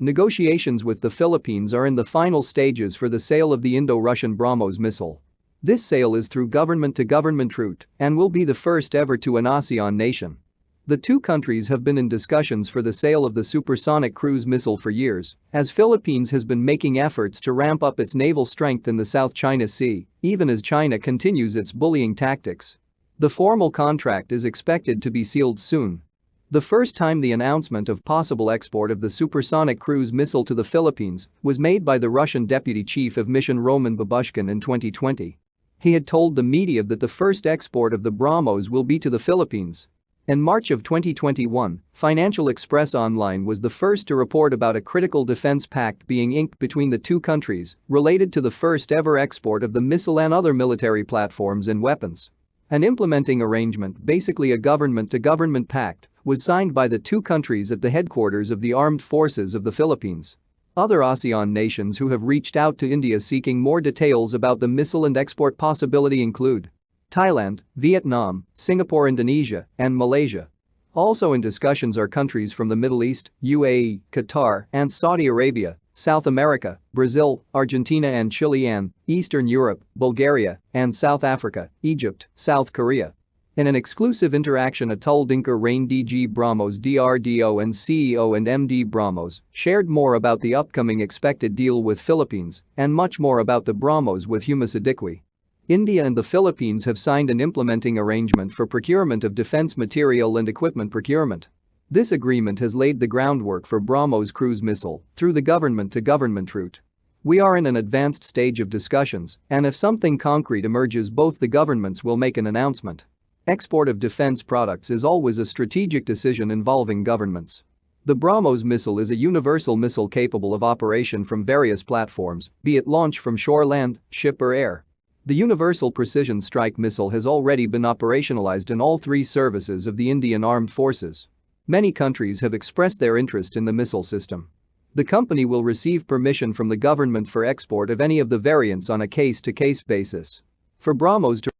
Negotiations with the Philippines are in the final stages for the sale of the Indo-Russian BrahMos missile. This sale is through government-to-government route and will be the first ever to an ASEAN nation. The two countries have been in discussions for the sale of the supersonic cruise missile for years, as Philippines has been making efforts to ramp up its naval strength in the South China Sea, even as China continues its bullying tactics. The formal contract is expected to be sealed soon. The first time the announcement of possible export of the supersonic cruise missile to the Philippines was made by the Russian Deputy Chief of Mission Roman Babushkin in 2020. He had told the media that the first export of the BrahMos will be to the Philippines. In March of 2021, Financial Express Online was the first to report about a critical defense pact being inked between the two countries related to the first ever export of the missile and other military platforms and weapons. An implementing arrangement, basically a government-to-government pact, was signed by the two countries at the headquarters of the armed forces of the Philippines. Other ASEAN nations who have reached out to India seeking more details about the missile and export possibility include Thailand, Vietnam, Singapore, Indonesia, and Malaysia. Also in discussions are countries from the Middle East, UAE, Qatar, and Saudi Arabia, South America, Brazil, Argentina and Chile, and Eastern Europe, Bulgaria, and South Africa, Egypt, South Korea. In an exclusive interaction, Atul Dinkar Rain DG BrahMos DRDO and CEO and MD BrahMos shared more about the upcoming expected deal with Philippines and much more about the BrahMos with Humas Adequacy. India and the Philippines have signed an implementing arrangement for procurement of defense material and equipment procurement. This agreement has laid the groundwork for BrahMos cruise missile through the government-to-government route. We are in an advanced stage of discussions, and if something concrete emerges, both the governments will make an announcement. Export of defense products is always a strategic decision involving governments. The BrahMos missile is a universal missile capable of operation from various platforms, be it launch from shore, land, ship or air. The Universal Precision Strike Missile has already been operationalized in all three services of the Indian Armed Forces. Many countries have expressed their interest in the missile system. The company will receive permission from the government for export of any of the variants on a case-to-case basis. For BrahMos to